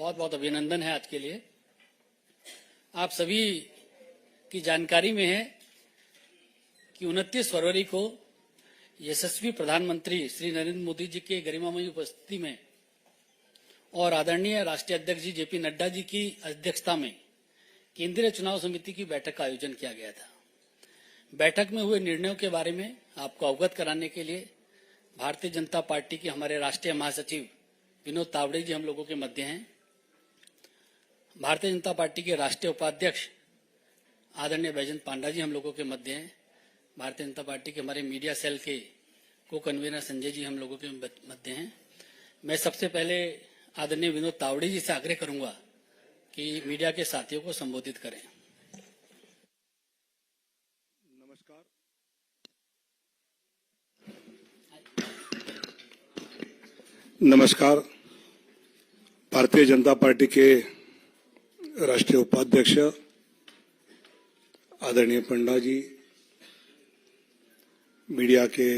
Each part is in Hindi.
बहुत बहुत अभिनंदन है आज के लिए। आप सभी की जानकारी में है कि 29 फरवरी को यशस्वी प्रधानमंत्री श्री नरेंद्र मोदी जी के गरिमामयी उपस्थिति में और आदरणीय राष्ट्रीय अध्यक्ष जी जेपी नड्डा जी की अध्यक्षता में केंद्रीय चुनाव समिति की बैठक का आयोजन किया गया था। बैठक में हुए निर्णयों के बारे में आपको अवगत कराने के लिए भारतीय जनता पार्टी के हमारे राष्ट्रीय महासचिव विनोद तावड़े जी हम लोगों के मध्य हैं। भारतीय जनता पार्टी के राष्ट्रीय उपाध्यक्ष आदरणीय बैजयंत पांडा जी हम लोगों के मध्य हैं। भारतीय जनता पार्टी के हमारे मीडिया सेल के को कन्वीनर संजय जी हम लोगों के मध्य हैं। मैं सबसे पहले आदरणीय विनोद तावड़े जी से आग्रह करूंगा कि मीडिया के साथियों को संबोधित करें। नमस्कार। भारतीय जनता पार्टी के राष्ट्रीय उपाध्यक्ष आदरणीय पंडा जी, मीडिया के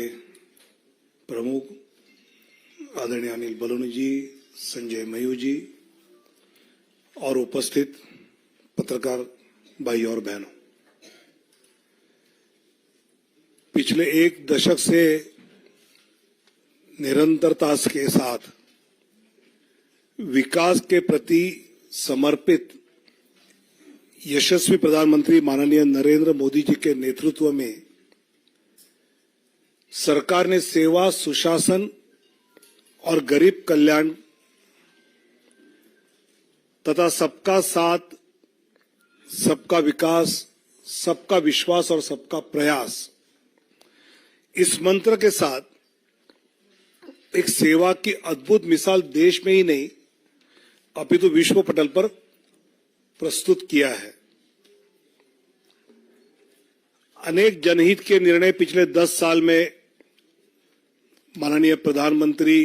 प्रमुख आदरणीय अनिल बलूनी जी, संजय मयूर जी और उपस्थित पत्रकार भाई और बहनों, पिछले एक दशक से निरंतरता के साथ विकास के प्रति समर्पित यशस्वी प्रधानमंत्री माननीय नरेंद्र मोदी जी के नेतृत्व में सरकार ने सेवा, सुशासन और गरीब कल्याण तथा सबका साथ, सबका विकास, सबका विश्वास और सबका प्रयास, इस मंत्र के साथ एक सेवा की अद्भुत मिसाल देश में ही नहीं अपितु विश्व पटल पर प्रस्तुत किया है। अनेक जनहित के निर्णय पिछले 10 साल में माननीय प्रधानमंत्री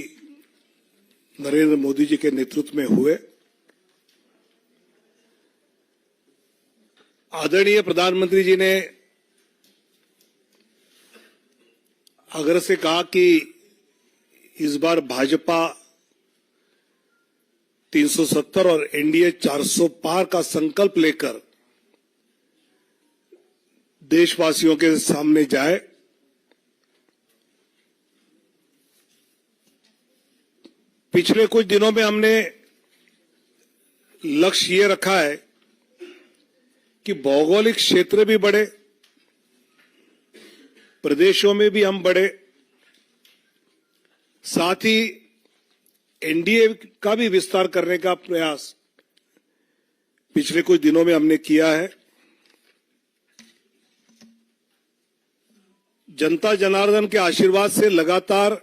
नरेंद्र मोदी जी के नेतृत्व में हुए। आदरणीय प्रधानमंत्री जी ने आग्रह से कहा कि इस बार भाजपा 370 और एनडीए 400 पार का संकल्प लेकर देशवासियों के सामने जाए। पिछले कुछ दिनों में हमने लक्ष्य ये रखा है कि भौगोलिक क्षेत्र भी बढ़े, प्रदेशों में भी हम बढ़े, साथ ही एनडीए का भी विस्तार करने का प्रयास पिछले कुछ दिनों में हमने किया है। जनता जनार्दन के आशीर्वाद से लगातार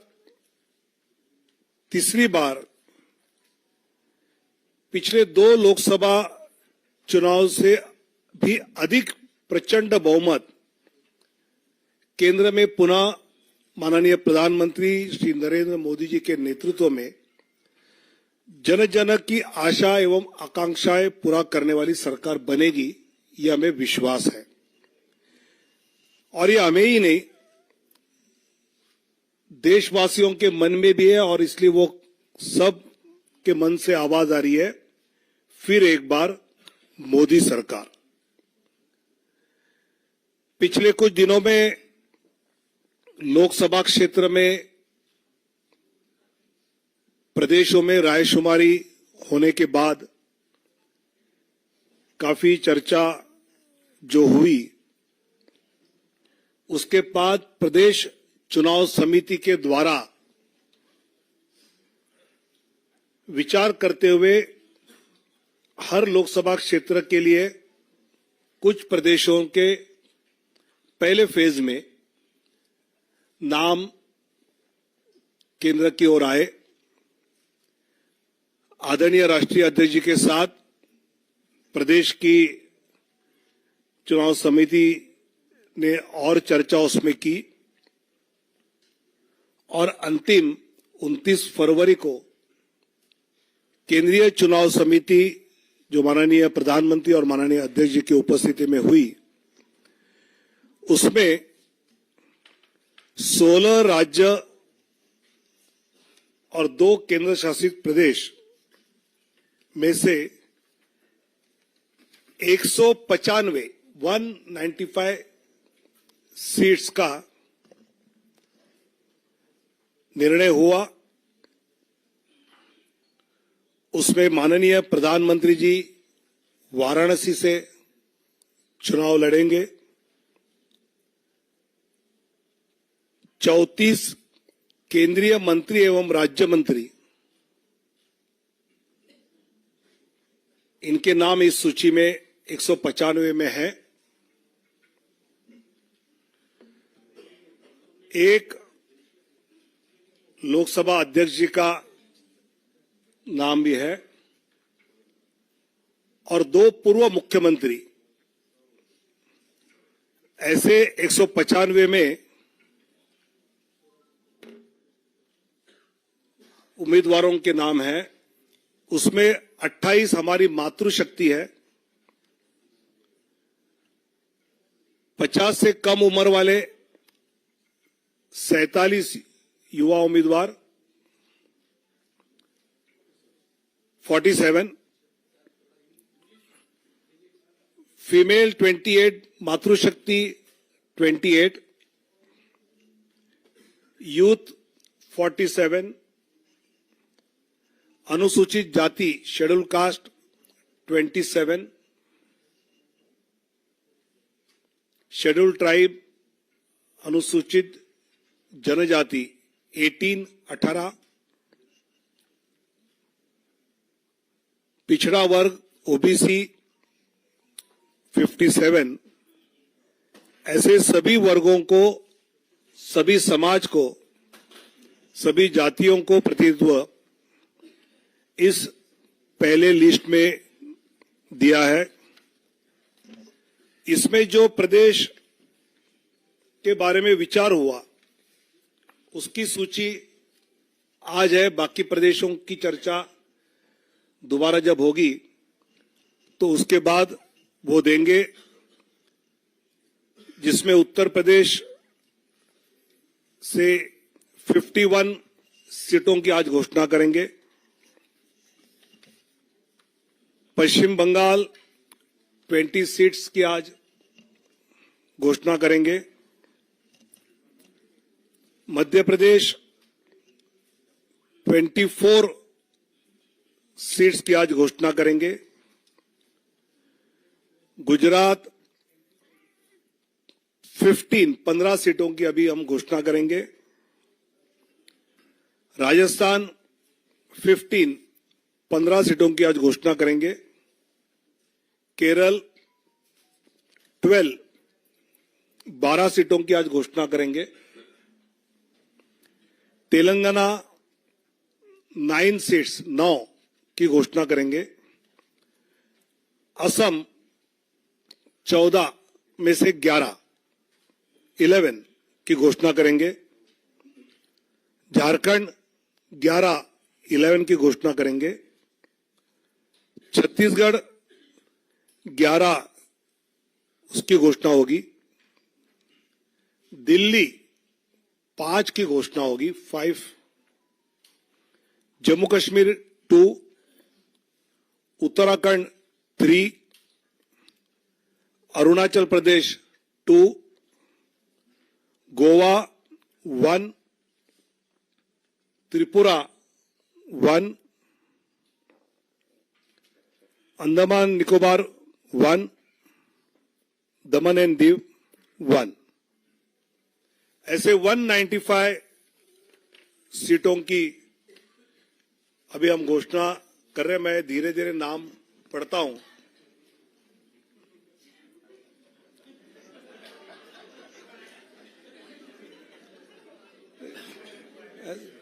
तीसरी बार पिछले 2 लोकसभा चुनाव से भी अधिक प्रचंड बहुमत केंद्र में पुनः माननीय प्रधानमंत्री श्री नरेंद्र मोदी जी के नेतृत्व में जन जन की आशा एवं आकांक्षाएं पूरा करने वाली सरकार बनेगी, यह हमें विश्वास है। और यह हमें ही नहीं, देशवासियों के मन में भी है और इसलिए वो सब के मन से आवाज आ रही है, फिर एक बार मोदी सरकार। पिछले कुछ दिनों में लोकसभा क्षेत्र में प्रदेशों में रायशुमारी होने के बाद काफी चर्चा जो हुई, उसके बाद प्रदेश चुनाव समिति के द्वारा विचार करते हुए हर लोकसभा क्षेत्र के लिए कुछ प्रदेशों के पहले फेज में नाम केंद्र की ओर आए। आदरणीय राष्ट्रीय अध्यक्ष जी के साथ प्रदेश की चुनाव समिति ने और चर्चा उसमें की और अंतिम 29 फरवरी को केंद्रीय चुनाव समिति जो माननीय प्रधानमंत्री और माननीय अध्यक्ष जी की उपस्थिति में हुई, उसमें 16 राज्य और 2 केंद्र शासित प्रदेश में से 195 सीट्स का निर्णय हुआ। उसमें माननीय प्रधानमंत्री जी वाराणसी से चुनाव लड़ेंगे। 34 केंद्रीय मंत्री एवं राज्य मंत्री, इनके नाम इस सूची में 195 में है। एक लोकसभा अध्यक्ष जी का नाम भी है और 2 पूर्व मुख्यमंत्री। ऐसे 195 में उम्मीदवारों के नाम हैं। उसमें 28 हमारी मातृशक्ति है। 50 से कम उम्र वाले 47 युवा उम्मीदवार, 47 फीमेल 28, मातृशक्ति 28, यूथ 47, अनुसूचित जाति शेड्यूल कास्ट 27, शेड्यूल ट्राइब अनुसूचित जनजाति 18, पिछड़ा वर्ग ओबीसी 57। ऐसे सभी वर्गों को, सभी समाज को, सभी जातियों को प्रतिनिधित्व इस पहले लिस्ट में दिया है। इसमें जो प्रदेश के बारे में विचार हुआ उसकी सूची आज है। बाकी प्रदेशों की चर्चा दोबारा जब होगी तो उसके बाद वो देंगे, जिसमें उत्तर प्रदेश से 51 सीटों की आज घोषणा करेंगे। पश्चिम बंगाल 20 सीट्स की आज घोषणा करेंगे। मध्य प्रदेश 24 सीट्स की आज घोषणा करेंगे। गुजरात 15 सीटों की अभी हम घोषणा करेंगे। राजस्थान 15 सीटों की आज घोषणा करेंगे। केरल 12 सीटों की आज घोषणा करेंगे। तेलंगाना 9 सीट्स 9 की घोषणा करेंगे। असम 14 में से 11 की घोषणा करेंगे। झारखंड 11 की घोषणा करेंगे। छत्तीसगढ़ 11 उसकी घोषणा होगी। दिल्ली 5 की घोषणा होगी, 5। जम्मू कश्मीर 2, उत्तराखंड 3, अरुणाचल प्रदेश 2, गोवा 1, त्रिपुरा 1, अंडमान निकोबार 1, दमन एंड दीव 1। ऐसे 195 सीटों की अभी हम घोषणा कर रहे हैं। मैं धीरे धीरे नाम पढ़ता हूं।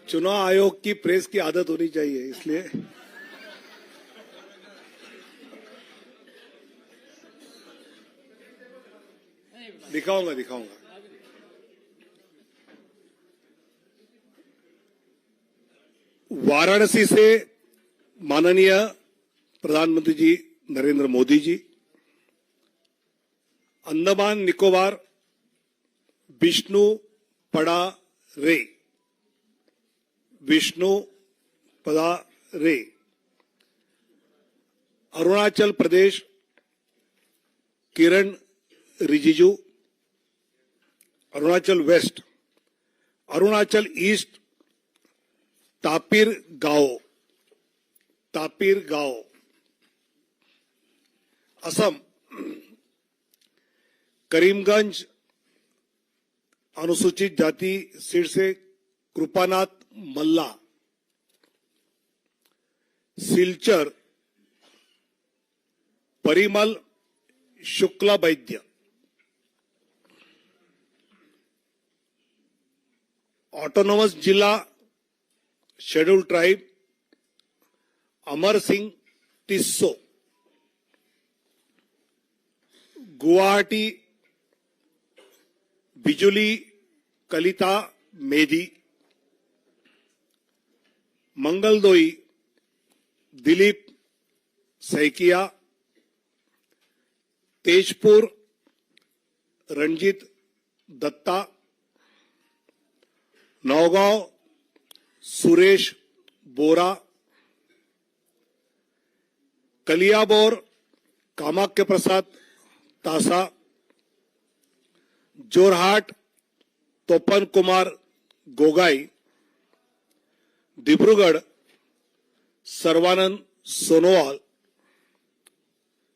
चुनाव आयोग की प्रेस की आदत होनी चाहिए, इसलिए दिखाऊंगा। वाराणसी से माननीय प्रधानमंत्री जी नरेंद्र मोदी जी। अंडमान निकोबार विष्णु पड़ा रे, अरुणाचल प्रदेश किरण रिजिजू, अरुणाचल वेस्ट, अरुणाचल ईस्ट तापिर गाओ, असम करीमगंज अनुसूचित जाति सीट से कृपानाथ मल्ला, सिलचर परिमल शुक्ला वैद्य, ऑटोनोमस जिला शेड्यूल ट्राइब अमर सिंह टिस्सो, गुवाहाटी बिजुली कलिता मेधी, मंगलदोई दिलीप सैकिया, तेजपुर रंजीत दत्ता, नौगांव सुरेश बोरा, कलियाबोर कामाख्य प्रसाद तासा, जोरहाट तोपन कुमार गोगाई, डिब्रूगढ़ सर्वानंद सोनोवाल,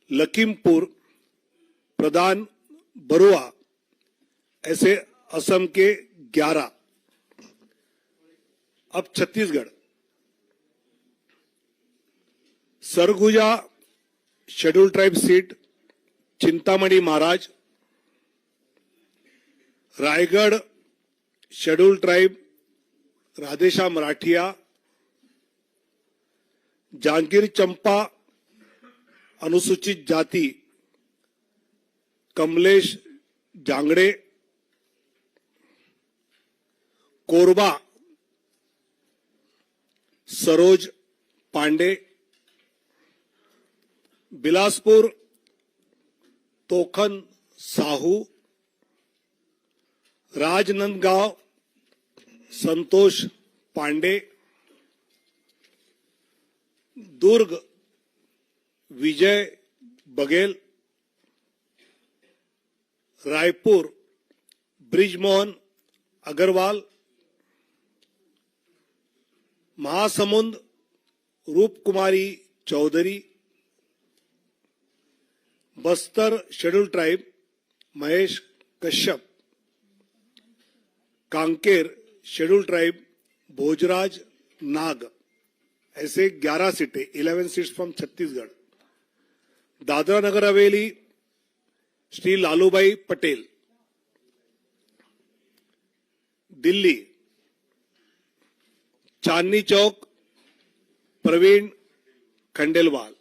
लखीमपुर प्रधान बरुआ, ऐसे असम के 11। अब Chhattisgarh Surguja schedule tribe seat Chintamani Maharaj, Raigarh schedule tribe Radheshyam Rathiya, Janjgir Champa अनुसूचित जाति कमलेश जांगड़े, कोरबा सरोज पांडे, बिलासपुर तोखन साहू, राजनांदगांव संतोष पांडे, दुर्ग Vijay Baghel, Raipur Brijmohan Agrawal, Mahasamund Roop Kumari Chaudhary, Bastar schedule tribe Mahesh Kashyap, Kanker schedule tribe Bhojraj Nag, ऐसे 11 सीटें, 11 seats from Chhattisgarh. Dadra Nagar Haveli Shri Lalubhai Patel, Delhi Chandni Chowk Praveen Khandelwal,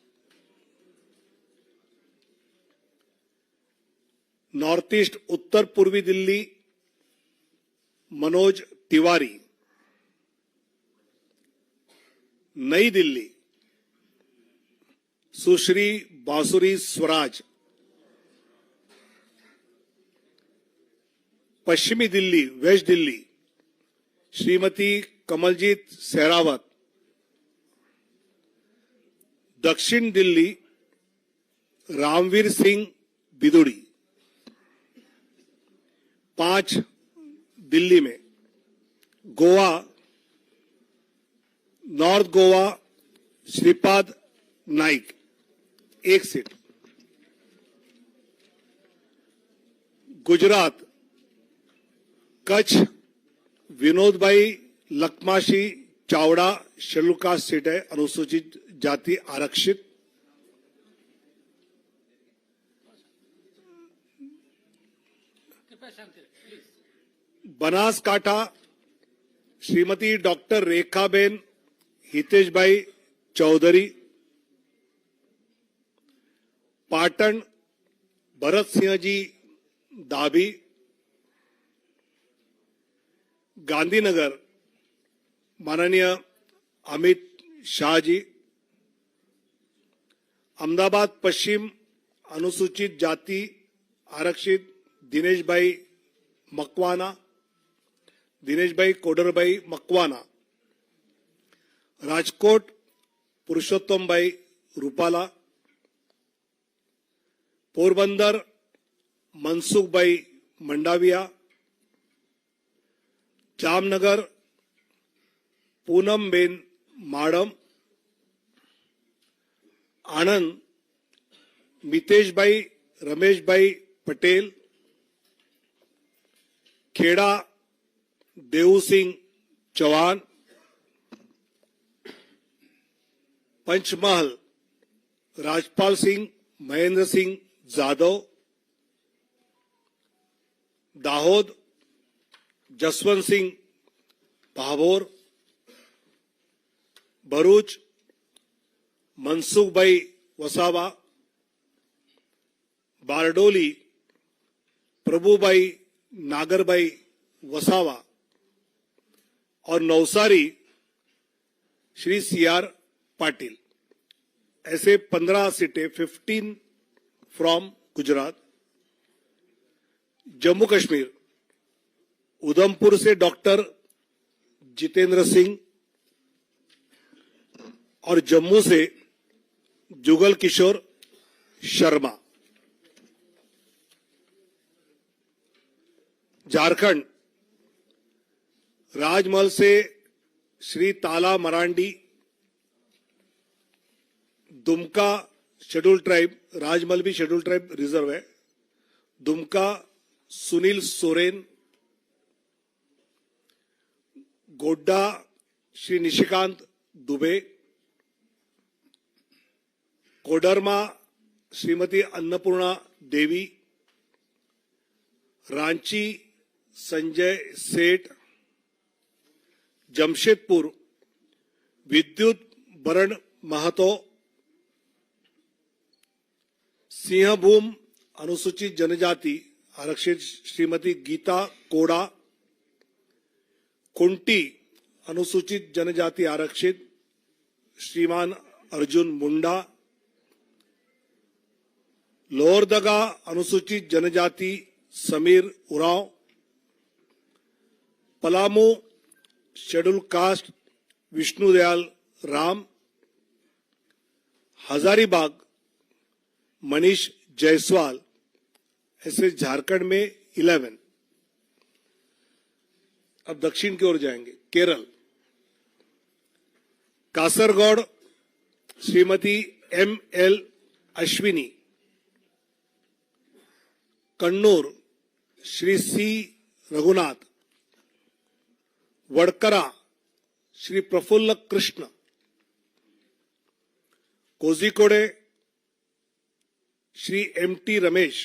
north east उत्तर पूर्वी दिल्ली मनोज तिवारी, नई दिल्ली सुश्री बांसुरी स्वराज, पश्चिमी दिल्ली वेस्ट दिल्ली श्रीमती कमलजीत सहरावत, दक्षिण दिल्ली रामवीर सिंह बिदुड़ी, 5 दिल्ली में गोवा नॉर्थ गोवा श्रीपाद नाइक 1 सीट, गुजरात कच्छ विनोद भाई लखमाशी चावड़ा शेड्यूल कास्ट सीट है, अनुसूचित जाति आरक्षित, बनासकांठा श्रीमती डॉक्टर रेखाबेन हितेश भाई चौधरी, पाटन भरत सिंह जी दाभी, गांधीनगर माननीय अमित शाह जी, अहमदाबाद पश्चिम अनुसूचित जाति आरक्षित दिनेश भाई मकवाना, दिनेश भाई कोडरभाई मकवाना, राजकोट पुरुषोत्तम भाई रूपाला, पोरबंदर मनसुखभाई मंडाविया, जामनगर पूनमबेन माडम, आणंद मितेशभाई रमेशभाई पटेल, खेड़ा देवसिंह चौहान, पंचमहल राजपाल सिंह महेंद्र सिंह जाधव, दाहोद जसवंत सिंह भाभोर, भरूच मनसुखभाई वसावा, बारडोली प्रभुभाई नागरभाई वसावा और नवसारी श्री सीआर पाटिल। ऐसे 15 सीटें 15 फ्रॉम गुजरात। जम्मू कश्मीर उधमपुर से डॉक्टर जितेंद्र सिंह और जम्मू से जुगल किशोर शर्मा। झारखंड राजमहल से श्री ताला मरांडी, दुमका शेड्यूल ट्राइब, राजमहल भी शेड्यूल ट्राइब रिजर्व है, दुमका सुनील सोरेन, गोड्डा श्री निशिकांत दुबे, कोडरमा श्रीमती अन्नपूर्णा देवी, रांची संजय सेठ, जमशेदपुर विद्युत बरण महतो, सिंहभूम अनुसूचित जनजाति आरक्षित श्रीमती गीता कोड़ा, कुंटी अनुसूचित जनजाति आरक्षित श्रीमान अर्जुन मुंडा, लोहरदगा अनुसूचित जनजाति समीर उरांव, पलामू शेड्यूल कास्ट विष्णुदयाल राम, हजारीबाग मनीष जायसवाल। ऐसे झारखंड में 11। अब दक्षिण की ओर जाएंगे। Kerala Kasaragod Shrimati ML Ashwini, Kannur Shri C Raghunath, Vadakara Shri Prafulla Krishna, Kozhikode Shri MT Ramesh,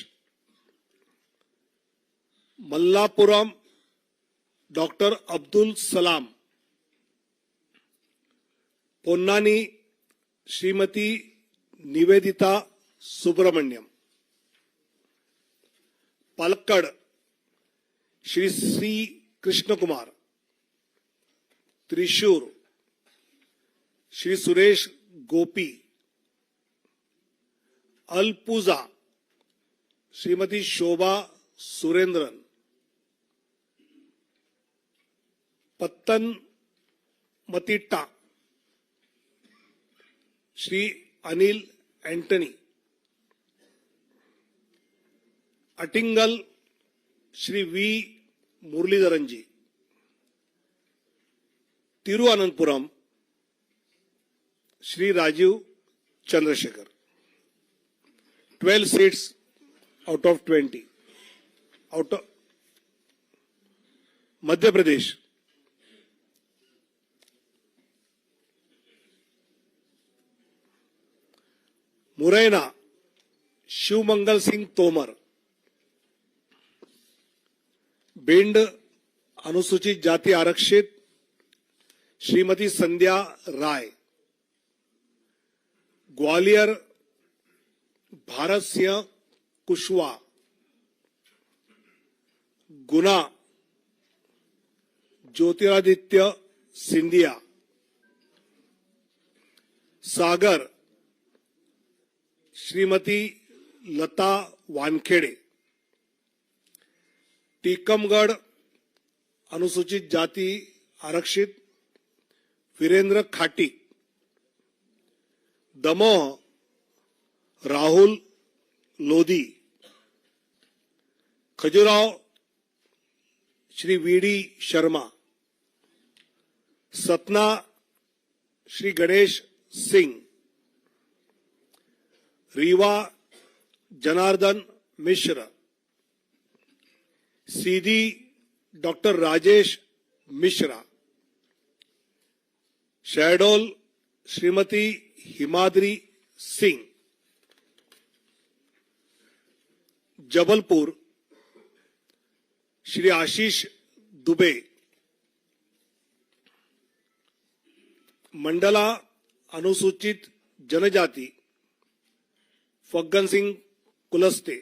Malappuram doctor Abdul Salam, Ponnani Shrimati Nivedita Subramaniam, Palakkad Shri C Krishna Kumar, Thrissur Shri Suresh Gopi, Alappuzha Shrimati Shobha Surendran, Pathanamthitta Shri Anil Antony, Attingal Shri V Muraleedharan ji, Thiruvananthapuram Shri Rajeev Chandrasekhar. 12 seats out of 20। Out of Madhya Pradesh Morena Shivmangal Singh Tomar, Bhind अनुसूचित जाति आरक्षित श्रीमती संध्या राय, ग्वालियर भारत सिंह कुशवाहा, गुना ज्योतिरादित्य सिंधिया, सागर श्रीमती लता वानखेड़े, टीकमगढ़ अनुसूचित जाति आरक्षित वीरेंद्र खाटी, दमोह राहुल लोधी, खजुराहो श्री वीडी शर्मा, सतना श्री गणेश सिंह, रीवा जनार्दन मिश्र, सीधी डॉक्टर राजेश मिश्रा, शहडोल श्रीमती हिमाद्री सिंह, जबलपुर श्री आशीष दुबे, मंडला अनुसूचित जनजाति फग्गन सिंह कुलस्ते,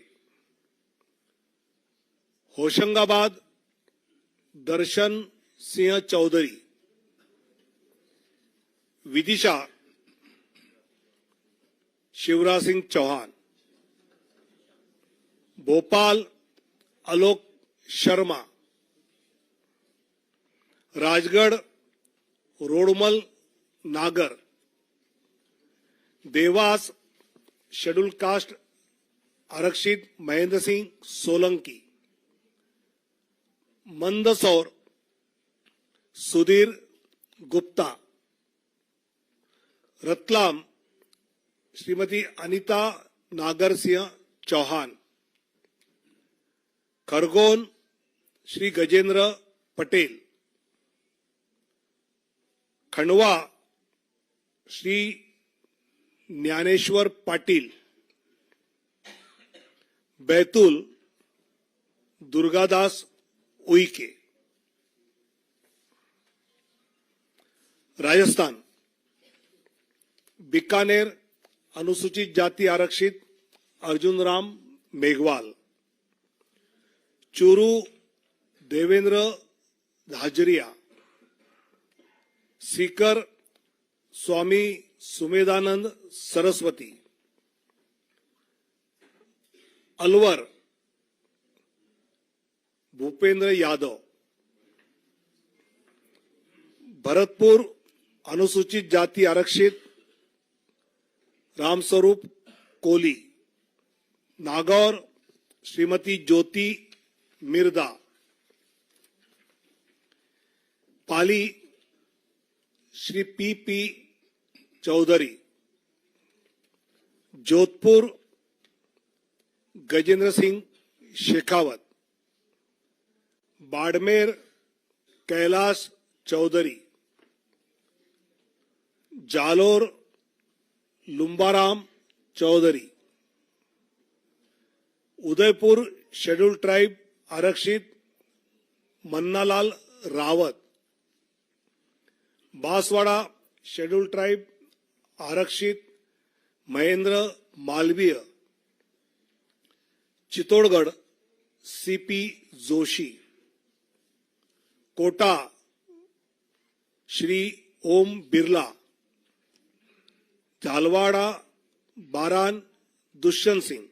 होशंगाबाद दर्शन सिंह चौधरी, विदिशा शिवराज सिंह चौहान, भोपाल आलोक शर्मा, राजगढ़ रोडमल नागर, देवास शेड्यूल कास्ट आरक्षित महेंद्र सिंह सोलंकी, मंदसौर सुधीर गुप्ता, रतलाम श्रीमती अनीता नागर सिंह चौहान, खरगोन श्री गजेंद्र पटेल, खंडवा श्री ज्ञानेश्वर पाटिल, बैतूल दुर्गादास उइके, राजस्थान बीकानेर अनुसूचित जाति आरक्षित अर्जुन राम मेघवाल, चूरू देवेंद्र धाजरिया, सीकर स्वामी सुमेधानंद सरस्वती, अलवर भूपेंद्र यादव, भरतपुर अनुसूचित जाति आरक्षित Ramswaroop Koli, Nagaur Shrimati Jyoti Mirdha, Pali Shri P Chaudhary, Jodhpur Gajendra Singh Shekhawat, Barmer Kailash Chaudhary, Jalore Lumbaram Chaudhary, Udaipur schedule tribe आरक्षित मन्नालाल रावत, बांसवाड़ा शेड्यूल ट्राइब आरक्षित Mahendra Malviya, Chittorgarh C P Joshi, Kota Shri Om Birla, Jhalawar Baran Dushyant Singh,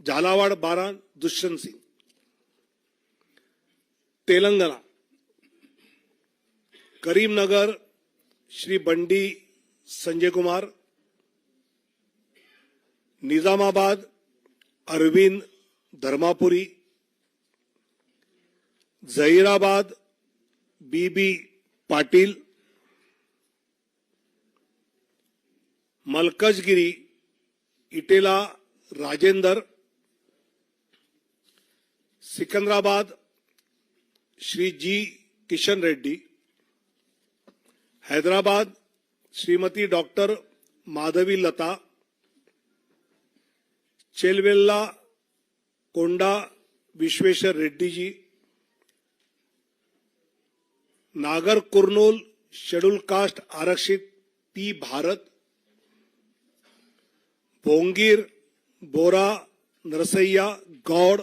Jhalawar Baran Dushyant Singh, Telangana Karimnagar Shri Bandi Sanjay Kumar, Nizamabad Arvind Dharmapuri, Zaheerabad B B Patil, Malkajgiri Etela Rajender, Secunderabad Shri G Kishan Reddy, Hyderabad Shrimati doctor Madhavi लता, चेलवेल्ला कोंडा विश्वेश्वर रेड्डी जी, नागर कुर्नूल शेड्यूल कास्ट आरक्षित पी भारत, भोंगीर बोरा नरसैया गौड़,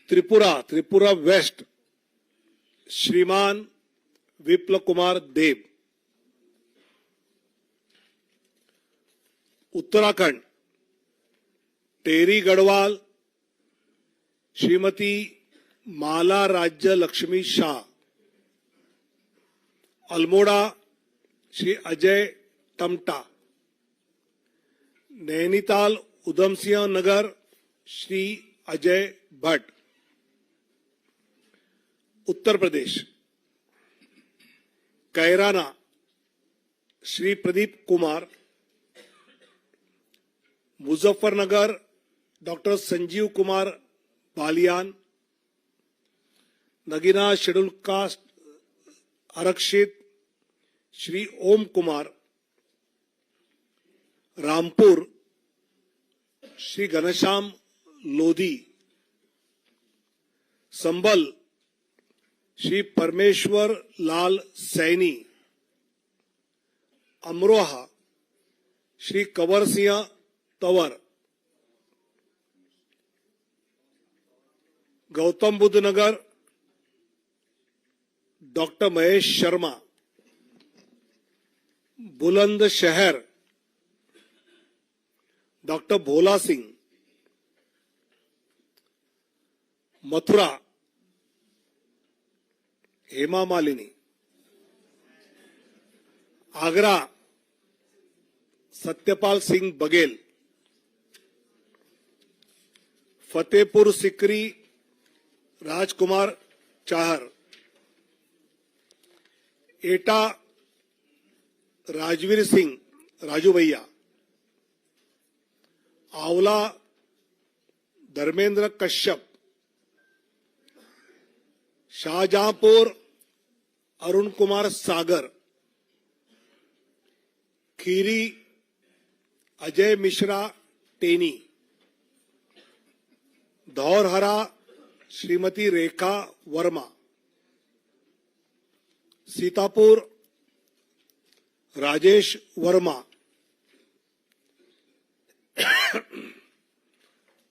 त्रिपुरा वेस्ट श्रीमान विप्लव कुमार देव, उत्तराखंड टेरी Garhwal Shrimati Mala Rajya Lakshmi Shah, Almora Shri Ajay Tamta, Nainital Udham Singh Nagar Shri Ajay Bhatt, Uttar Pradesh Kairana Shri Pradeep Kumar, Muzaffarnagar doctor Sanjeev Kumar Balyan, Nagina schedule caste आरक्षित श्री ओम Kumar, Rampur Shri Ghanshyam Lodhi, Sambhal Shri Parmeshwar Lal Saini, Amroha Shri Kanwar Singh Tanwar, Gautam Buddh Nagar doctor Mahesh Sharma, Bulandshahr doctor Bhola Singh, Mathura Hema Malini, Agra Satyapal Singh Baghel, Fatehpur Sikri Rajkumar Chahar, Etah Rajveer Singh Raju Bhaiya, Aonla Dharmendra Kashyap, Shahjahanpur Arun Kumar Sagar, Kheri Ajay Mishra Teni, Dhaurahra Shrimati Rekha Verma, Sitapur Rajesh Verma,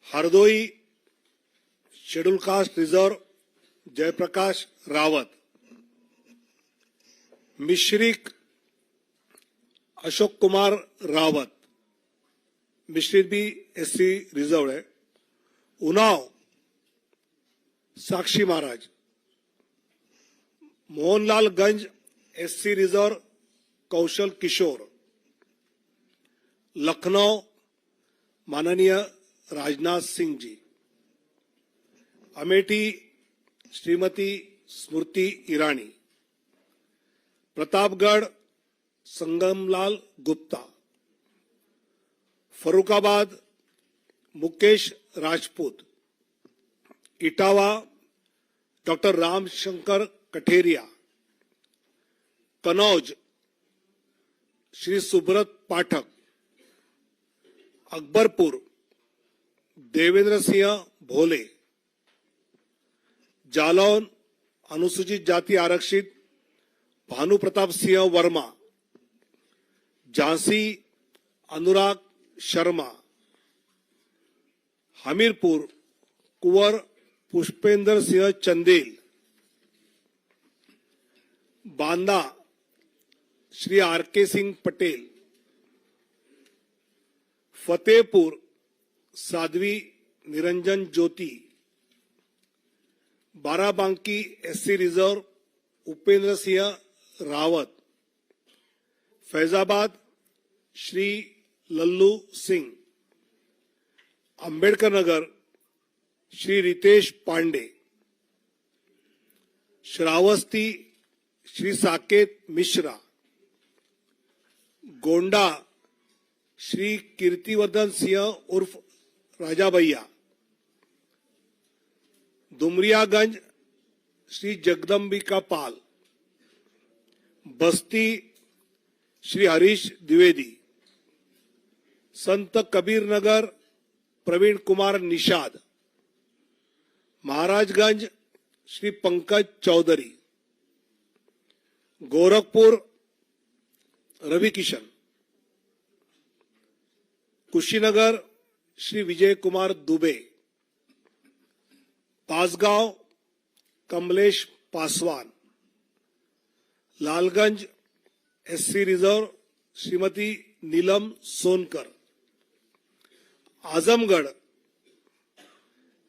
Hardoi schedule caste reserve Jaiprakash Rawat, Misrikh Ashok Kumar Rawat, Misrikh भी एससी रिजर्व है, उन्नाव साक्षी महाराज, मोहनलालगंज एससी रिजर्व कौशल किशोर, लखनऊ माननीय राजनाथ सिंह जी, अमेठी श्रीमती स्मृति ईरानी, प्रतापगढ़ संगमलाल गुप्ता, फरुखाबाद मुकेश राजपूत, इटावा डॉक्टर रामशंकर कठेरिया, कनौज श्री सुब्रत पाठक, अकबरपुर देवेंद्र सिंह भोले, जालौन अनुसूचित जाति आरक्षित भानु प्रताप सिंह वर्मा, झांसी अनुराग शर्मा, हमीरपुर कुंवर Pushpendra Singh Chandel, Banda Shri R K. Singh Patel, Fatehpur Sadhvi Niranjan Jyoti, Barabanki SC reserve Upendra Singh Rawat, Faizabad Shri Lallu Singh, Ambedkar Nagar Shri Ritesh Pandey, Shravasti Shri Saket Mishra, Gonda Shri Kirtivardhan Singh उर्फ राजा भैया, दुमरियागंज श्री जगदम्बिका पाल, बस्ती Shri Harish Dwivedi, Sant Kabir Nagar Praveen Kumar Nishad, Maharajganj Shri Pankaj Chaudhary, Gorakhpur Ravi Kishan, Kushinagar Shri Vijay Kumar Dubey, Bansgaon Kamlesh Paswan, Lalganj SC reserve Shrimati Neelam Sonkar, Azamgarh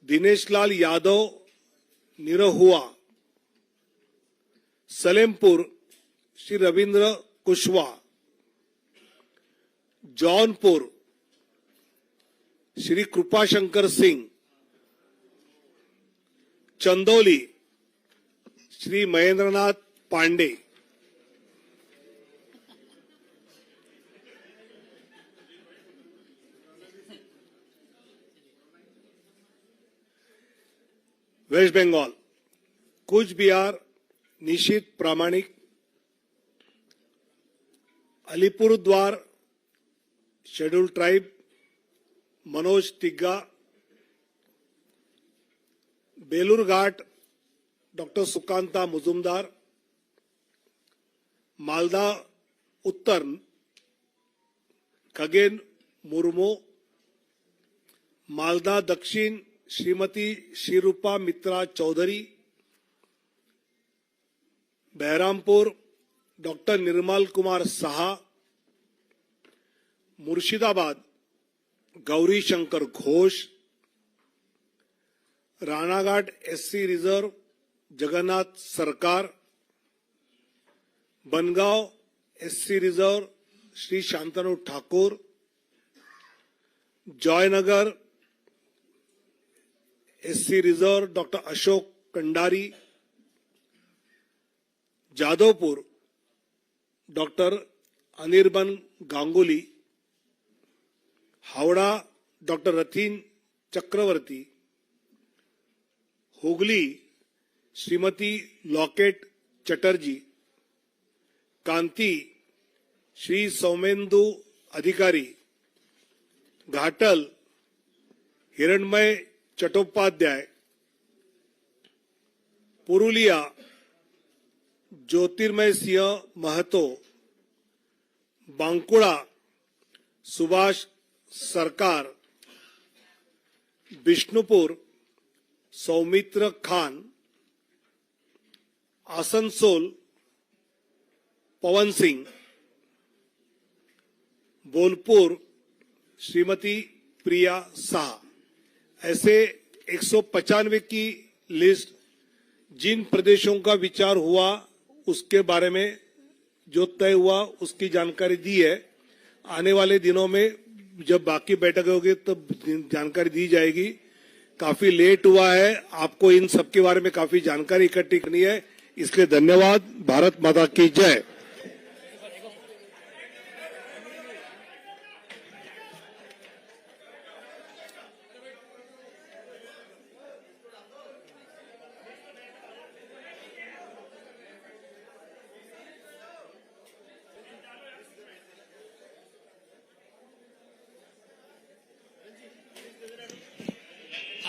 Dineshlal Yadav Nirahua, Salempur Shri Ravindra Kushwaha, Jaunpur Shri Kripashankar Singh, Chandauli Shri Mahendranath Pandey, west Bengal Cooch Behar Nisith Pramanik, Alipurduar schedule tribe Manoj Tigga, Balurghat doctor Sukanta Majumdar, Malda Uttar Khagen Murmu, Malda Dakshin Shrimati Sreerupa मित्रा Chaudhary, Baharampur doctor Nirmal Kumar Saha, Murshidabad Gouri Shankar Ghosh, Ranaghat SC reserve Jagannath Sarkar, Bangaon SC reserve Shri Shantanu Thakur, Jaynagar SC reserve doctor Ashok Kandari, Jadavpur doctor Anirban Ganguly, Howrah doctor Rathin Chakraborty, Hooghly Shrimati Locket Chatterjee, Kanthi Shri Soumendu Adhikari, Ghatal हिरणमय चट्टोपाध्याय, पुरुलिया ज्योतिर्मय सिंह महतो, बांकुड़ा सुभाष सरकार, बिष्णुपुर सौमित्र खान, आसनसोल पवन सिंह, बोलपुर श्रीमती प्रिया शाह। ऐसे 195 की लिस्ट जिन प्रदेशों का विचार हुआ उसके बारे में जो तय हुआ उसकी जानकारी दी है। आने वाले दिनों में जब बाकी बैठकें होगी तब जानकारी दी जाएगी। काफी लेट हुआ है, आपको इन सब के बारे में काफी जानकारी इकट्ठी करनी है, इसलिए धन्यवाद। भारत माता की जय।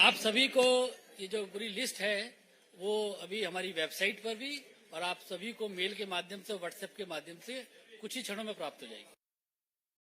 आप सभी को ये जो पूरी लिस्ट है वो अभी हमारी वेबसाइट पर भी और आप सभी को मेल के माध्यम से व्हाट्सएप के माध्यम से कुछ ही क्षणों में प्राप्त हो जाएगी।